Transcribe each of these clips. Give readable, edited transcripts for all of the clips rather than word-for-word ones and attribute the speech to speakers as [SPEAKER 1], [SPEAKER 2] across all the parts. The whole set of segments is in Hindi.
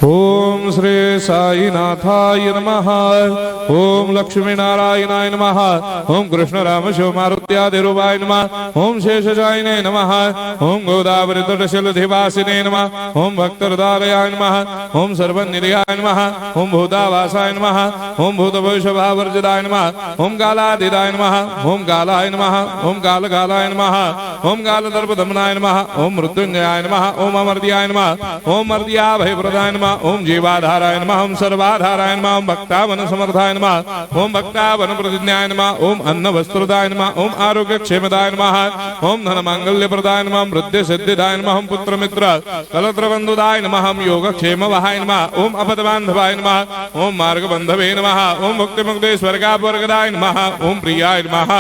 [SPEAKER 1] ओम श्री साईनाथाय नमः। ओम लक्ष्मी नारायणाय नमः। ओम कृष्ण राम शिव मारुत्यादिरूपाय नमः। ओम शेषशायिने नमः। ओम गोदावरी तटशिलधिवासिने नमः। ओम भक्तहृदयाय नमः। ओम सर्वनिलयाय नमः। ओम भूतावासाय नमः। ओम भूतभविष्यभावर्जिताय नमः। ओम कालातीताय नमः। ओम कालाय नमः। ओम कालकालाय नमः। ओम कालदर्पदमनाय नमः। ओम मृत्युंजयाय नमः। ओम अमर्त्याय नमः। ओम मर्त्याभयप्रदाय नमः। ओम जीवाधाराय नमः। ओम सर्वाधाराय नमः। ओम भक्तावन समर्थाय नमः। ओम भक्तावन प्रतिज्ञाय नमः। ओम अन्न वस्त्रदाय नमः। ओम आरोग्य क्षेमदाय नमः। ओम धन मांगल्य प्रदाय नमः। वृद्धि सिद्धिदाय नमः। ओम पुत्र मित्र कलत्र बंधुदाय नमः। ओम योग क्षेम वहाय नमः। ओम अपद बांधवाय नमः। ओम मार्ग बंधवे नमः। ओम मुक्ति मुक्ति स्वर्गापवर्गदाय नमः। ओम प्रियाय नमः।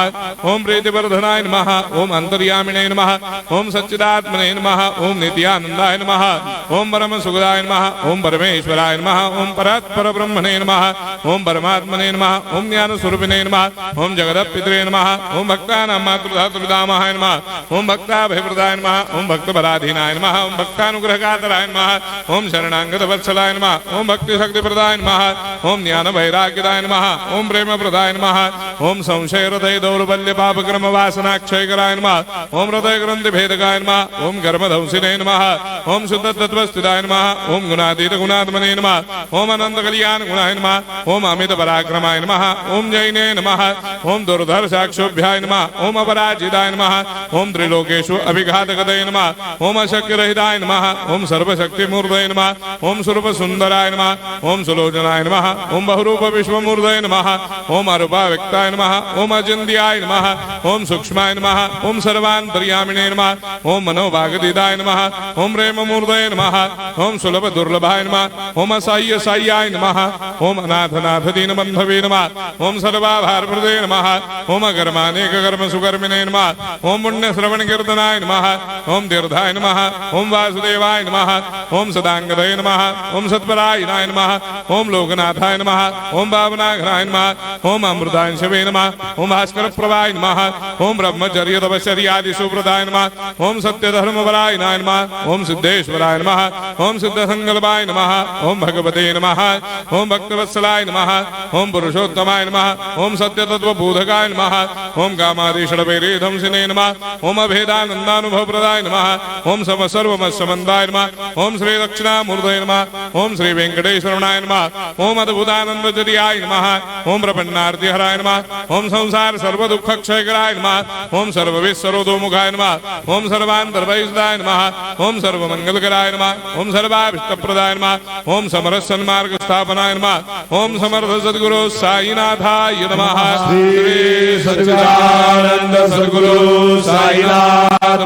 [SPEAKER 1] ओम प्रीतिवर्धनाय नमः। ओम अंतर्यामिने नमः। ओम सच्चिदात्मने नमः। ओम नित्यानंदाय नमः। ओम परम सुखदाय नमः। ओम परमेश्वराय नमः। ओम परात्पर ब्रह्मणे नमः। ओम परमात्मने नमः। ओम ज्ञान स्वरूपिणे नमः। ओम जगदपितरे नमः। ओम भक्तानां मातृधातृदामाय नमः। ओम भक्ताभयप्रदाय नमः। ओम भक्तपराधीनाय नमः। ओम भक्तानुग्रहकातराय नमः। ओम शरणागत वत्सलाय नमः। ओम भक्ति शक्ति प्रदाय नमः। ओम ज्ञान वैराग्यदाय नमः। ओम प्रेम प्रदाय नमः। ओम संशय हृदय दौर्बल्य पाप क्रम वासना क्षय कराय नमः। ओम हृदय ग्रंथि भेदकाय नमः। ओम कर्मधंसिने नमः। ओम शुद्ध तत्वस्थिताय नमः। ओम गुणातीत गुणात्मने नमः। ओम अनंत कल्याण गुणाय नमः। ओम अमित पराक्रमाय नमः। ओम जैने नमः। ओम दुर्धर साक्षोभ्याय नमः। ओम अपराजिताय नमः। ओम त्रिलोकेषु अभिघातगतये नमः। ओम अशक्य रहिताय नमः। ओम सर्वशक्ति मूर्तये नमः। ओम स्वरूप सुंदराय नमः। ओम सुलोचनाय नमः। ओम बहुरूप विश्वमूर्तये नमः। ओम अरूपाव्यक्ताय नमः। ओम अचिन्त्याय नमः। ओम सूक्ष्माय नमः। ओम सर्वान्तर्यामिने नमः। ओम मनोभागतीताय नमः। ओम प्रेम मूर्तये नमः। ओम सुलभ दुर्लभाय नमः। ओम असाह्य साह्याय नमः। ओम अनाथनाथ दीनबन्धवे नमः। ओम सर्वाभारप्रदे नमः। ओम अकर्मानेक कर्म सुकर्मिणे नमः। ओम पुण्य श्रवण कीर्तनाय नमः। ओम तीर्थाय नमः। ओम वासुदेवाय नमः। ओम सदांगदये नमः। ओम सत्परायणाय नमः। ओम लोकनाथाय नमः। ओम भावनाघनाय नमः। ओम अमृतांशवे नमः। ओम भास्कर प्रभाय नमः। ओम ब्रह्मचर्य तपश्चर्यादि सुप्रदाय नमः। ओम सत्यधर्मपरायणाय नमः। ओम सिद्धेश्वराय नमः। ओम सिद्ध संकल्पाय नमः। ओम भगवते नमः। ओम भक्तवत्सलाय नमः। ओम पुरुषोत्तमाय नमः। ओम सत्य तत्व बोधकाय नमः। ओम कामादिषडवैरे धंसिने नमः। ओम अभेदानंदानुभव प्रदाय नमः। ओम सम सर्वमस्समन्दाय नमः। ओम श्री दक्षिणामूर्तये नमः। ओम श्री वेंकटेश्वराय नमः। ओम अद्भुतानंदचर्याय नमः। ओम प्रपन्नार्तिहराय नमः। ओम संसार सर्व दुख क्षयकराय नमः। ओम सर्वविश्वरोधोमुखाय नमः। ओम सर्वान्तर्बहिष्ठाय नमः। ओम सर्वमंगलकराय नमः। ओम सर्वाभीष्टप्रदाय नमः। ओम समरस सन्मार्ग स्थापनाय नमः। ओम समर्थ सद्गुरु साईनाथाय नमः।
[SPEAKER 2] श्री सच्चिदानंद सद्गुरु साईनाथ